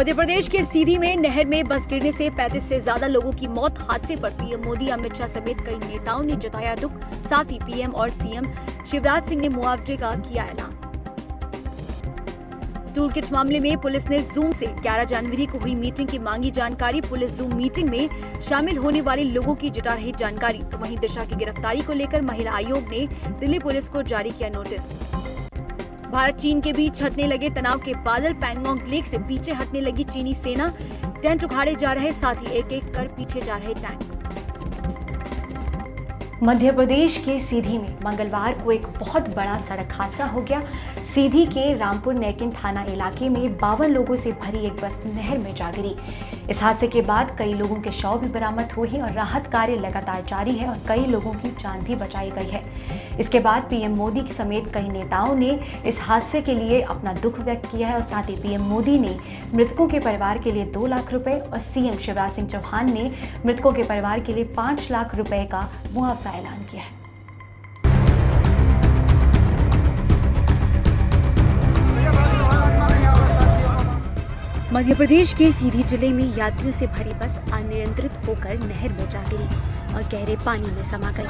मध्य प्रदेश के सीधी में नहर में बस गिरने से 35 से ज्यादा लोगों की मौत। हादसे पर पीएम मोदी, अमित शाह समेत कई नेताओं ने जताया दुख। साथ ही पीएम और सीएम शिवराज सिंह ने मुआवजे का किया ऐलान। टूल किट मामले में पुलिस ने जूम से 11 जनवरी को हुई मीटिंग की मांगी जानकारी। पुलिस जूम मीटिंग में शामिल होने वाले लोगों की जुटा रही जानकारी। तो वहीं दिशा की गिरफ्तारी को लेकर महिला आयोग ने दिल्ली पुलिस को जारी किया नोटिस। भारत चीन के बीच हटने लगे तनाव के बादल। पैंगोंग लेक से पीछे हटने लगी चीनी सेना। टेंट उखाड़े जा रहे, साथ ही एक एक कर पीछे जा रहे टैंक। मध्य प्रदेश के सीधी में मंगलवार को एक बहुत बड़ा सड़क हादसा हो गया। सीधी के रामपुर नेकिन थाना इलाके में 52 लोगों से भरी एक बस नहर में जा गिरी। इस हादसे के बाद कई लोगों के शव भी बरामद हुए हैं और राहत कार्य लगातार जारी है और कई लोगों की जान भी बचाई गई है। इसके बाद पीएम मोदी समेत कई नेताओं ने इस हादसे के लिए अपना दुख व्यक्त किया है और साथ ही पीएम मोदी ने मृतकों के परिवार के लिए 2 लाख रुपए और सीएम शिवराज सिंह चौहान ने मृतकों के परिवार के लिए 5 लाख रुपए का मुआवजा ऐलान किया है। मध्य प्रदेश के सीधी जिले में यात्रियों से भरी बस अनियंत्रित होकर नहर में जा गिरी और गहरे पानी में समा गई।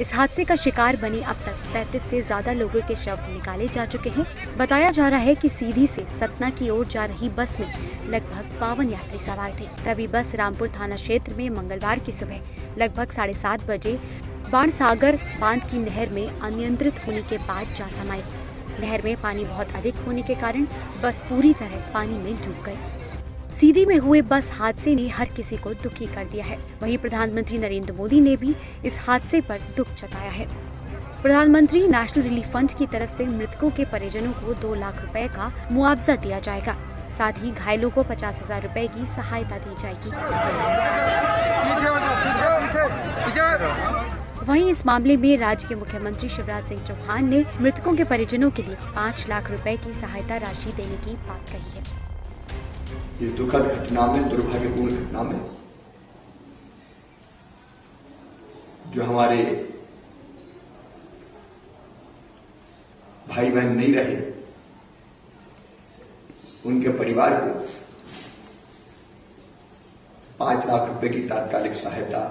इस हादसे का शिकार बने अब तक 35 से ज्यादा लोगों के शव निकाले जा चुके हैं। बताया जा रहा है कि सीधी से सतना की ओर जा रही बस में लगभग 52 यात्री सवार थे। तभी बस रामपुर थाना क्षेत्र में मंगलवार की सुबह लगभग 7:30 बजे बाणसागर बांध की नहर में अनियंत्रित होने के बाद जा समाई। नहर में पानी बहुत अधिक होने के कारण बस पूरी तरह पानी में डूब गई। सीधी में हुए बस हादसे ने हर किसी को दुखी कर दिया है। वहीं प्रधानमंत्री नरेंद्र मोदी ने भी इस हादसे पर दुख जताया है। प्रधानमंत्री नेशनल रिलीफ फंड की तरफ से मृतकों के परिजनों को 2 लाख रुपए का मुआवजा दिया जाएगा। साथ ही घायलों को 50,000 रुपए की सहायता दी जाएगी। वहीं इस मामले में राज्य के मुख्यमंत्री शिवराज सिंह चौहान ने मृतकों के परिजनों के लिए 5 लाख रुपए की सहायता राशि देने की बात कही है। इस दुखद घटना में, दुर्भाग्यपूर्ण घटना में जो हमारे भाई बहन नहीं रहे, उनके परिवार को 5 लाख रुपए की तात्कालिक सहायता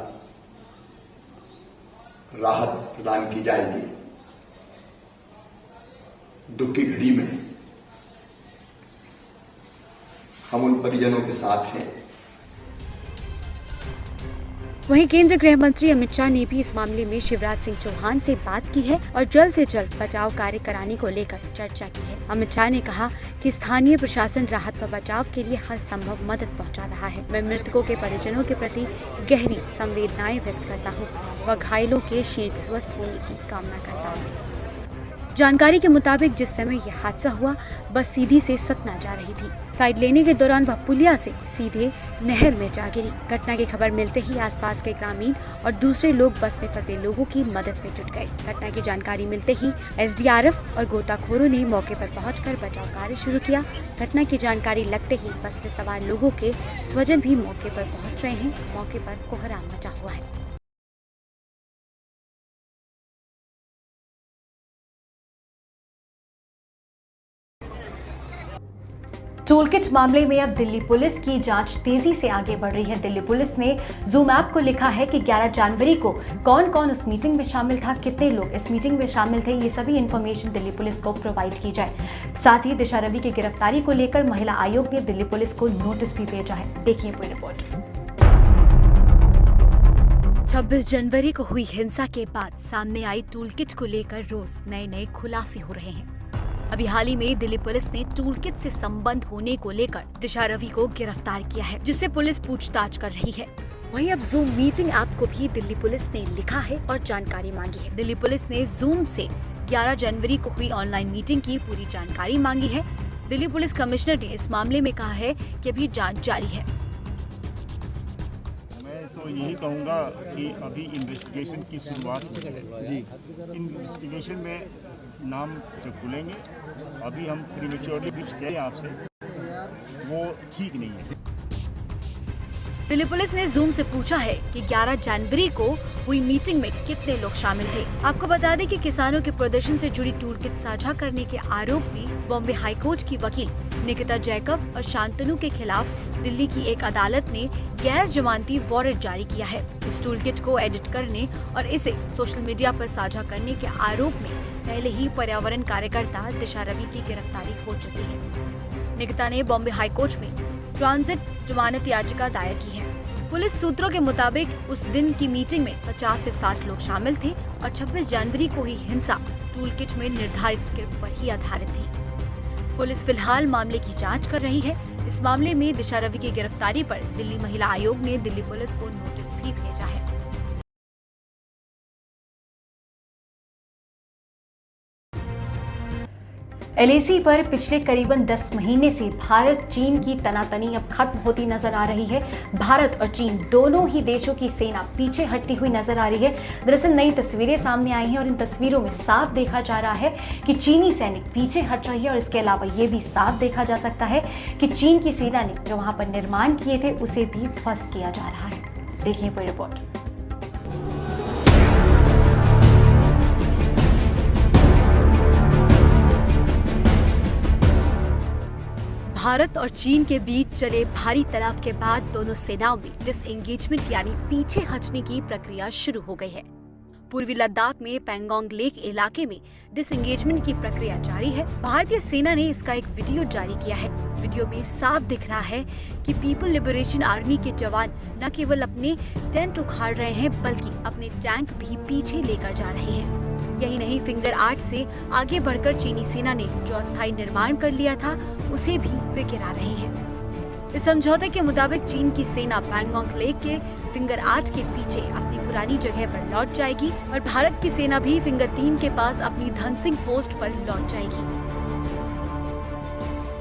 राहत प्रदान की जाएगी। दुख की घड़ी में हम उन परिजनों के साथ हैं। वहीं केंद्रीय गृह मंत्री अमित शाह ने भी इस मामले में शिवराज सिंह चौहान से बात की है और जल्द से जल्द बचाव कार्य कराने को लेकर चर्चा की है। अमित शाह ने कहा कि स्थानीय प्रशासन राहत व बचाव के लिए हर संभव मदद पहुंचा रहा है। मैं मृतकों के परिजनों के प्रति गहरी संवेदनाएं व्यक्त करता हूं व घायलों के शीघ्र स्वस्थ होने की कामना करता हूं। जानकारी के मुताबिक जिस समय यह हादसा हुआ, बस सीधी से सतना जा रही थी। साइड लेने के दौरान वह पुलिया से सीधे नहर में जा गिरी। घटना की खबर मिलते ही आसपास के ग्रामीण और दूसरे लोग बस में फंसे लोगों की मदद में जुट गए। घटना की जानकारी मिलते ही एसडीआरएफ और गोताखोरों ने मौके पर पहुंचकर बचाव कार्य शुरू किया। घटना की जानकारी लगते ही बस में सवार लोगों के स्वजन भी मौके पर पहुंच रहे हैं। मौके पर कोहराम मचा हुआ है। टूलकिट मामले में अब दिल्ली पुलिस की जांच तेजी से आगे बढ़ रही है। दिल्ली पुलिस ने जूम ऐप को लिखा है कि 11 जनवरी को कौन कौन उस मीटिंग में शामिल था, कितने लोग इस मीटिंग में शामिल थे, ये सभी इंफॉर्मेशन दिल्ली पुलिस को प्रोवाइड की जाए। साथ ही दिशा रवि की गिरफ्तारी को लेकर महिला आयोग ने दिल्ली पुलिस को नोटिस भी भेजा है। देखिए पूरी रिपोर्ट। 26 जनवरी को हुई हिंसा के बाद सामने आई टूलकिट को लेकर रोज नए खुलासे हो रहे हैं। अभी हाल ही में दिल्ली पुलिस ने टूलकिट से संबंध होने को लेकर दिशा रवि को गिरफ्तार किया है, जिससे पुलिस पूछताछ कर रही है। वहीं अब जूम मीटिंग ऐप को भी दिल्ली पुलिस ने लिखा है और जानकारी मांगी है। दिल्ली पुलिस ने जूम से 11 जनवरी को हुई ऑनलाइन मीटिंग की पूरी जानकारी मांगी है। दिल्ली पुलिस कमिश्नर ने इस मामले में कहा है कि अभी जाँच जारी है। मैं तो यही कहूँगा कि अभी इन्वेस्टिगेशन की शुरुआत जी, इन्वेस्टिगेशन में नाम जो खुलेंगे, अभी हम प्रीमेच्योरली कुछ कहें आपसे, वो ठीक नहीं है। दिल्ली पुलिस ने जूम से पूछा है कि 11 जनवरी को हुई मीटिंग में कितने लोग शामिल थे। आपको बता दें कि किसानों के प्रदर्शन से जुड़ी टूल किट साझा करने के आरोप में बॉम्बे हाईकोर्ट की वकील निकिता जैकब और शांतनु के खिलाफ दिल्ली की एक अदालत ने गैर जमानती वारंट जारी किया है। इस टूल किट को एडिट करने और इसे सोशल मीडिया पर साझा करने के आरोप में पहले ही पर्यावरण कार्यकर्ता दिशा रवि की गिरफ्तारी हो चुकी है। निकिता ने बॉम्बे हाईकोर्ट में ट्रांजिट जमानत याचिका दायर की है। पुलिस सूत्रों के मुताबिक उस दिन की मीटिंग में 50 से 60 लोग शामिल थे और 26 जनवरी को ही हिंसा टूल किट में निर्धारित स्क्रिप्ट पर ही आधारित थी। पुलिस फिलहाल मामले की जांच कर रही है। इस मामले में दिशा रवि की गिरफ्तारी पर दिल्ली महिला आयोग ने दिल्ली पुलिस को नोटिस भी भेजा है। एलएसी पर पिछले करीबन 10 महीने से भारत चीन की तनातनी अब खत्म होती नजर आ रही है। भारत और चीन दोनों ही देशों की सेना पीछे हटती हुई नजर आ रही है। दरअसल नई तस्वीरें सामने आई हैं और इन तस्वीरों में साफ देखा जा रहा है कि चीनी सैनिक पीछे हट रही है और इसके अलावा ये भी साफ देखा जा सकता है कि चीन की सेना ने जो वहां पर निर्माण किए थे उसे भी ध्वस्त किया जा रहा है। देखिए पूरी रिपोर्ट। भारत और चीन के बीच चले भारी तनाव के बाद दोनों सेनाओं में डिसएंगेजमेंट यानी पीछे हटने की प्रक्रिया शुरू हो गई है। पूर्वी लद्दाख में पैंगोंग लेक इलाके में डिसएंगेजमेंट की प्रक्रिया जारी है। भारतीय सेना ने इसका एक वीडियो जारी किया है। वीडियो में साफ दिख रहा है कि पीपल लिबरेशन आर्मी के जवान न केवल अपने टेंट उखाड़ रहे हैं बल्कि अपने टैंक भी पीछे लेकर जा रहे हैं। यही नहीं, फिंगर 8 से आगे बढ़कर चीनी सेना ने जो अस्थायी निर्माण कर लिया था उसे भी वे गिरा रही है। इस समझौते के मुताबिक चीन की सेना पैंगोंग लेक के फिंगर 8 के पीछे अपनी पुरानी जगह पर लौट जाएगी और भारत की सेना भी फिंगर 3 के पास अपनी धनसिंह पोस्ट पर लौट जाएगी।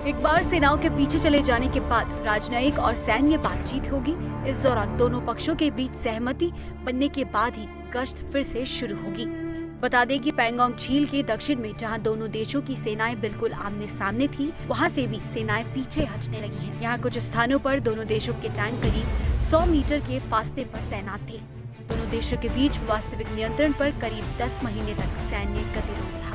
एक बार सेनाओं के पीछे चले जाने के बाद राजनयिक और सैन्य बातचीत होगी। इस दौरान दोनों पक्षों के बीच सहमति बनने के बाद ही गश्त फिर से शुरू होगी। बता दें कि पैंगोंग झील के दक्षिण में जहां दोनों देशों की सेनाएं बिल्कुल आमने सामने थी, वहां से भी सेनाएं पीछे हटने लगी हैं। यहां कुछ स्थानों पर दोनों देशों के टैंक करीब 100 मीटर के फासले पर तैनात थे। दोनों देशों के बीच वास्तविक नियंत्रण पर करीब 10 महीने तक सैन्य गतिरोध रहा।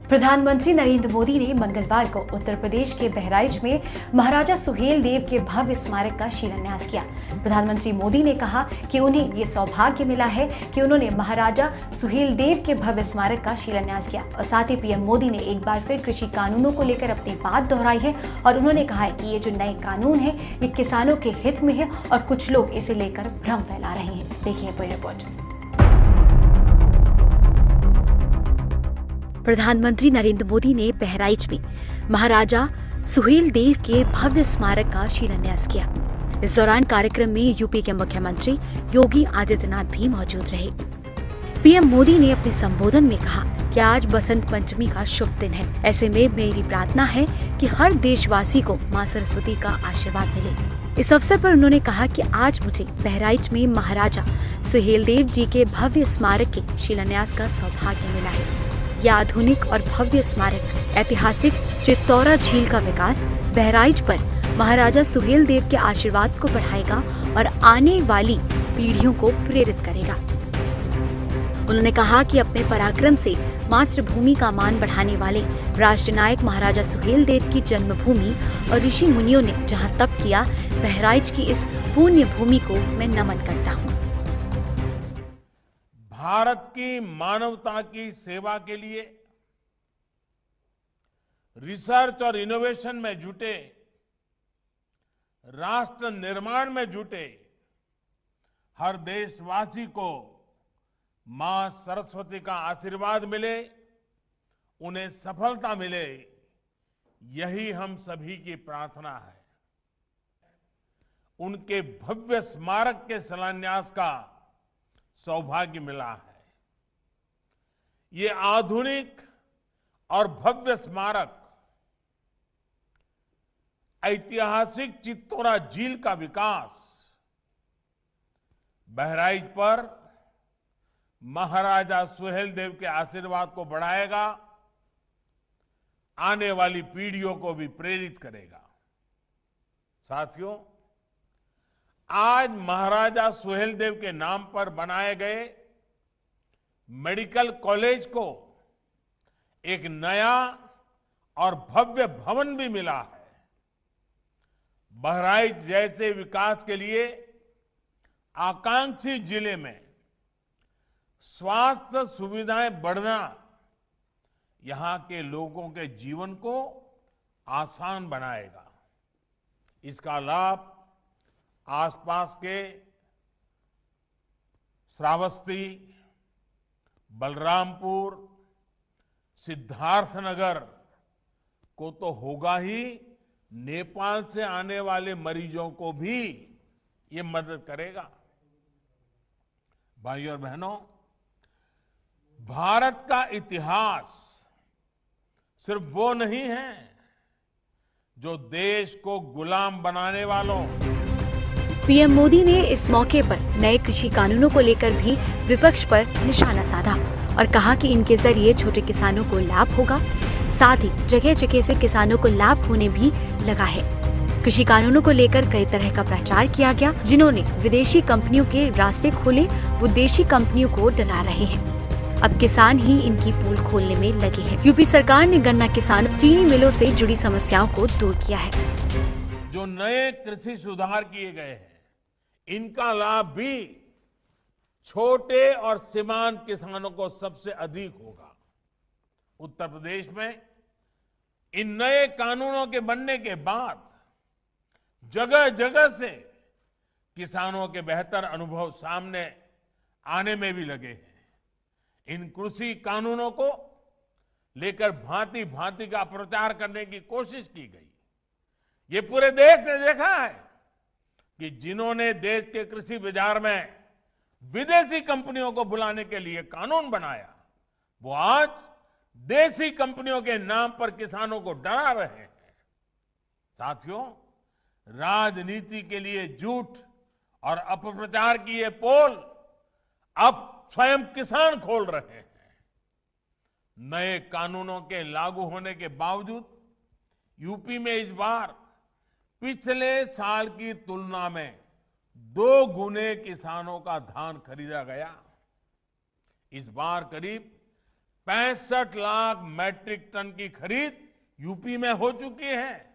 प्रधानमंत्री नरेंद्र मोदी ने मंगलवार को उत्तर प्रदेश के बहराइच में महाराजा सुहेल देव के भव्य स्मारक का शिलान्यास किया। प्रधानमंत्री मोदी ने कहा कि उन्हें ये सौभाग्य मिला है कि उन्होंने महाराजा सुहेल देव के भव्य स्मारक का शिलान्यास किया। और साथ ही पीएम मोदी ने एक बार फिर कृषि कानूनों को लेकर अपनी बात दोहराई है और उन्होंने कहा है कि ये जो नए कानून है ये किसानों के हित में है और कुछ लोग इसे लेकर भ्रम फैला रहे हैं। देखिए पूरी रिपोर्ट। प्रधानमंत्री नरेंद्र मोदी ने बहराइच में महाराजा सुहेल देव के भव्य स्मारक का शिलान्यास किया। इस दौरान कार्यक्रम में यूपी के मुख्यमंत्री योगी आदित्यनाथ भी मौजूद रहे। पीएम मोदी ने अपने संबोधन में कहा कि आज बसंत पंचमी का शुभ दिन है। ऐसे में मेरी प्रार्थना है कि हर देशवासी को मां सरस्वती का आशीर्वाद मिले। इस अवसर पर उन्होंने कहा कि आज मुझे बहराइच में महाराजा सुहेल देव जी के भव्य स्मारक के शिलान्यास का सौभाग्य मिला है। यह आधुनिक और भव्य स्मारक ऐतिहासिक चित्तौरा झील का विकास बहराइच पर महाराजा सुहेल देव के आशीर्वाद को बढ़ाएगा और आने वाली पीढ़ियों को प्रेरित करेगा। उन्होंने कहा कि अपने पराक्रम से मातृभूमि का मान बढ़ाने वाले राष्ट्रनायक महाराजा सुहेल देव की जन्मभूमि और ऋषि मुनियों ने जहां तप किया, बहराइच की इस पुण्य भूमि को मैं नमन करता हूँ। भारत की मानवता की सेवा के लिए रिसर्च और इनोवेशन में जुटे, राष्ट्र निर्माण में जुटे हर देशवासी को मां सरस्वती का आशीर्वाद मिले, उन्हें सफलता मिले, यही हम सभी की प्रार्थना है। उनके भव्य स्मारक के शिलान्यास का सौभाग्य मिला है। ये आधुनिक और भव्य स्मारक ऐतिहासिक चित्तौरा झील का विकास बहराइच पर महाराजा सुहेलदेव के आशीर्वाद को बढ़ाएगा, आने वाली पीढ़ियों को भी प्रेरित करेगा। साथियों, आज महाराजा सुहेलदेव के नाम पर बनाए गए मेडिकल कॉलेज को एक नया और भव्य भवन भी मिला है। बहराइच जैसे विकास के लिए आकांक्षी जिले में स्वास्थ्य सुविधाएं बढ़ना यहां के लोगों के जीवन को आसान बनाएगा। इसका लाभ आसपास के श्रावस्ती, बलरामपुर, सिद्धार्थनगर को तो होगा ही, नेपाल से आने वाले मरीजों को भी ये मदद करेगा। भाइयों और बहनों, भारत का इतिहास सिर्फ वो नहीं है जो देश को गुलाम बनाने वालों। पीएम मोदी ने इस मौके पर नए कृषि कानूनों को लेकर भी विपक्ष पर निशाना साधा और कहा कि इनके जरिए छोटे किसानों को लाभ होगा, साथ ही जगह जगह से किसानों को लाभ होने भी लगा है। कृषि कानूनों को लेकर कई तरह का प्रचार किया गया, जिन्होंने विदेशी कंपनियों के रास्ते खोले, वो देशी कंपनियों को डरा रहे हैं। अब किसान ही इनकी पोल खोलने में लगे हैं। यूपी सरकार ने गन्ना किसानों, चीनी मिलों से जुड़ी समस्याओं को दूर किया है। जो नए कृषि सुधार किए गए हैं, इनका लाभ भी छोटे और सीमांत किसानों को सबसे अधिक होगा। उत्तर प्रदेश में इन नए कानूनों के बनने के बाद जगह जगह से किसानों के बेहतर अनुभव सामने आने में भी लगे हैं। इन कृषि कानूनों को लेकर भांति भांति का प्रचार करने की कोशिश की गई। ये पूरे देश ने देखा है कि जिन्होंने देश के कृषि बाजार में विदेशी कंपनियों को बुलाने के लिए कानून बनाया, वो आज देसी कंपनियों के नाम पर किसानों को डरा रहे हैं। साथियों, राजनीति के लिए झूठ और अपप्रचार की ये पोल अब स्वयं किसान खोल रहे हैं। नए कानूनों के लागू होने के बावजूद यूपी में इस बार पिछले साल की तुलना में 2 गुने किसानों का धान खरीदा गया। इस बार करीब 65 लाख मैट्रिक टन की खरीद यूपी में हो चुकी है,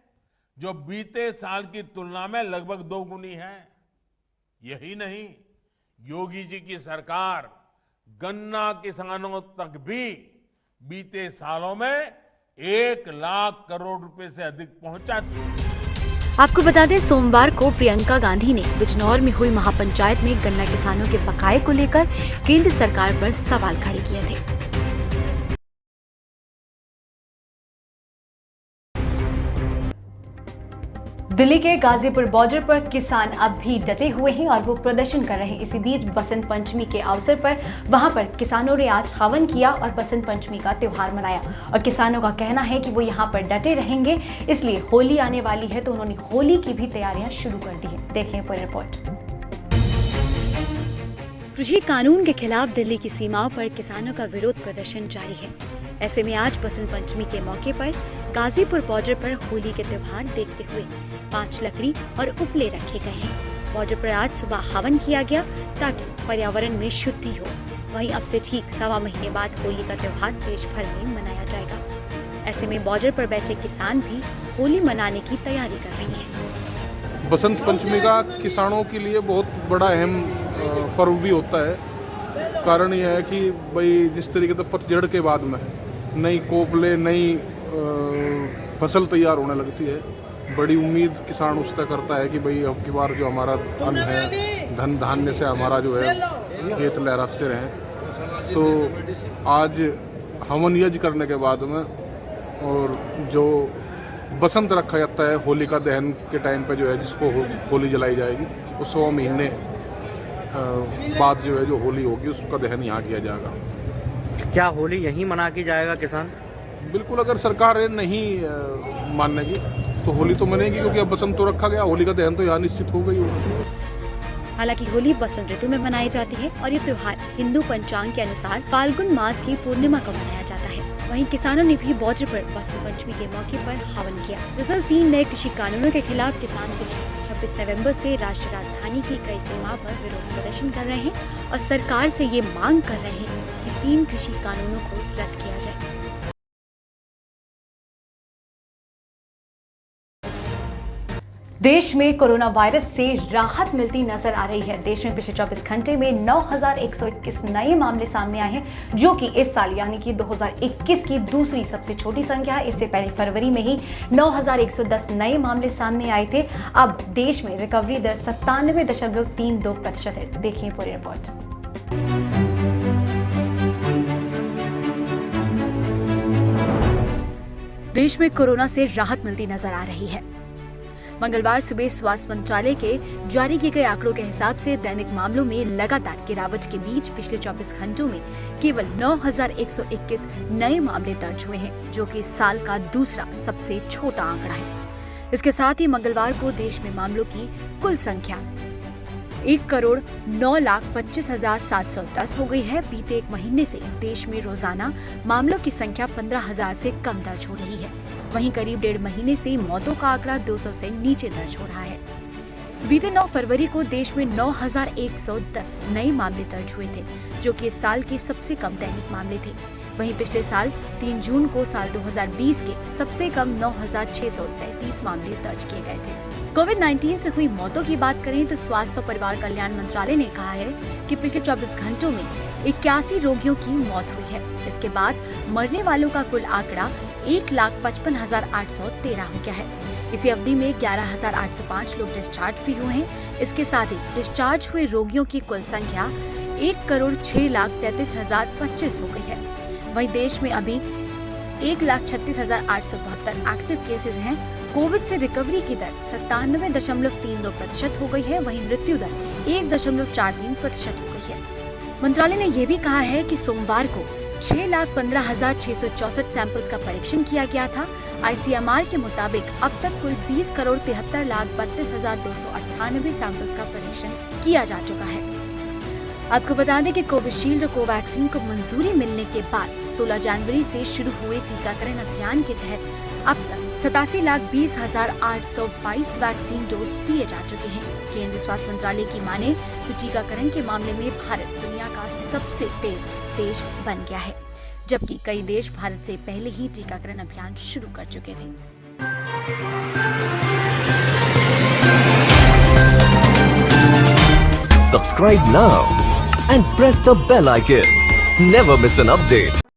जो बीते साल की तुलना में लगभग 2 गुनी है। यही नहीं, योगी जी की सरकार गन्ना किसानों तक भी बीते सालों में 1 लाख करोड़ रुपए से अधिक पहुंचा चुकी है। आपको बता दें, सोमवार को प्रियंका गांधी ने बिजनौर में हुई महापंचायत में गन्ना किसानों के बकाये को लेकर केंद्र सरकार पर सवाल खड़े किए थे। दिल्ली के गाजीपुर बॉर्डर पर किसान अब भी डटे हुए हैं और वो प्रदर्शन कर रहे हैं। इसी बीच बसंत पंचमी के अवसर पर वहां पर किसानों ने आज हवन किया और बसंत पंचमी का त्योहार मनाया। और किसानों का कहना है कि वो यहां पर डटे रहेंगे, इसलिए होली आने वाली है तो उन्होंने होली की भी तैयारियां शुरू कर दी है। देखें पूरी रिपोर्ट। कृषि कानून के खिलाफ दिल्ली की सीमाओं पर किसानों का विरोध प्रदर्शन जारी है। ऐसे में आज बसंत पंचमी के मौके पर गाजीपुर बॉर्डर पर होली के त्योहार देखते हुए 5 लकड़ी और उपले रखे गए हैं। बॉर्डर पर आज सुबह हवन किया गया ताकि पर्यावरण में शुद्धि हो। वहीं अब से ठीक 1.25 महीने बाद होली का त्योहार देश भर में मनाया जाएगा। ऐसे में बॉर्डर पर बैठे किसान भी होली मनाने की तैयारी कर रहे हैं। बसंत पंचमी का किसानों के लिए बहुत बड़ा अहम पर्व भी होता है। कारण यह है कि भाई जिस तरीके से पतझड़ के बाद में नई कोपले, नई फसल तैयार होने लगती है, बड़ी उम्मीद किसान उससे करता है कि भाई अब की बार जो हमारा अन्न है, धन धान्य से हमारा जो है खेत लहराते रहें। तो आज हवन यज्ञ करने के बाद में और जो बसंत रखा जाता है होली का दहन के टाइम पे जो है, जिसको होली जलाई जाएगी, वो 100 महीने बाद जो है जो होली होगी उसका दहन यहाँ किया जाएगा। क्या होली यहीं मना के जाएगा किसान? बिल्कुल, अगर सरकार नहीं मानेगी तो होली तो मनेगी, क्योंकि अब बसंत तो रखा गया, होली का दहन तो यहाँ निश्चित हो गई होगा। हालांकि होली बसंत ऋतु में मनाई जाती है और ये त्योहार हिंदू पंचांग के अनुसार फाल्गुन मास की पूर्णिमा को मनाया जाता है। वहीं किसानों ने भी बौद्ध पर बसंत पंचमी के मौके पर हवन किया। दरअसल 3 नए कृषि कानूनों के खिलाफ किसान पिछले 26 नवंबर से राष्ट्रीय राजधानी की कई सीमा पर विरोध प्रदर्शन कर रहे हैं और सरकार से ये मांग कर रहे हैं कि 3 कृषि कानूनों को रद्द किया जाए। देश में कोरोना वायरस से राहत मिलती नजर आ रही है। देश में पिछले 24 घंटे में 9,121 नए मामले सामने आए हैं, जो कि इस साल यानी कि 2021 की दूसरी सबसे छोटी संख्या है। इससे पहले फरवरी में ही 9,110 नए मामले सामने आए थे। अब देश में रिकवरी दर 97.32% है। देखिए पूरी रिपोर्ट। देश में कोरोना से राहत मिलती नजर आ रही है। मंगलवार सुबह स्वास्थ्य मंत्रालय के जारी किए गए आंकड़ों के हिसाब से दैनिक मामलों में लगातार गिरावट के बीच पिछले 24 घंटों में केवल 9,121 नए मामले दर्ज हुए हैं, जो कि इस साल का दूसरा सबसे छोटा आंकड़ा है। इसके साथ ही मंगलवार को देश में मामलों की कुल संख्या 1,09,25,710 हो गई है। बीते एक महीने से देश में रोजाना मामलों की संख्या 15,000 से कम दर्ज हो रही है। वहीं करीब 1.5 महीने से मौतों का आंकड़ा 200 से नीचे दर्ज हो रहा है। बीते 9 फरवरी को देश में 9,110 नए मामले दर्ज हुए थे, जो कि इस साल के सबसे कम दैनिक मामले थे। वहीं पिछले साल 3 जून को साल 2020 के सबसे कम 9,633 मामले दर्ज किए गए थे। कोविड-19 से हुई मौतों की बात करें तो स्वास्थ्य और परिवार कल्याण मंत्रालय ने कहा है कि पिछले 24 घंटों में 81 रोगियों की मौत हुई है। इसके बाद मरने वालों का कुल आंकड़ा 1,55,813 हो गया है। इसी अवधि में 11,805 लोग डिस्चार्ज भी हुए हैं। इसके साथ ही डिस्चार्ज हुए रोगियों की कुल संख्या 1,06,33,025 हो गई है। वहीं देश में अभी 1,36,872 एक्टिव केसेस हैं। कोविड से रिकवरी की दर 97.32% हो गई है। वहीं मृत्यु दर 1.43% हो गई है। मंत्रालय ने यह भी कहा है कि सोमवार को 6,15,664 सैंपल्स का परीक्षण किया गया था। ICMR के मुताबिक अब तक कुल 20,73,32,298 सैंपल्स का परीक्षण किया जा चुका है। आपको बता दें कि कोविशील्ड और कोवैक्सीन को मंजूरी मिलने के बाद 16 जनवरी से शुरू हुए टीकाकरण अभियान के तहत अब तक 87,20,822 वैक्सीन डोज दिए जा चुके हैं। केंद्रीय स्वास्थ्य मंत्रालय की माने तो टीकाकरण के मामले में भारत दुनिया का सबसे तेज देश बन गया है, जबकि कई देश भारत से पहले ही टीकाकरण अभियान शुरू कर चुके थे। Subscribe now and press the bell icon. Never miss an update.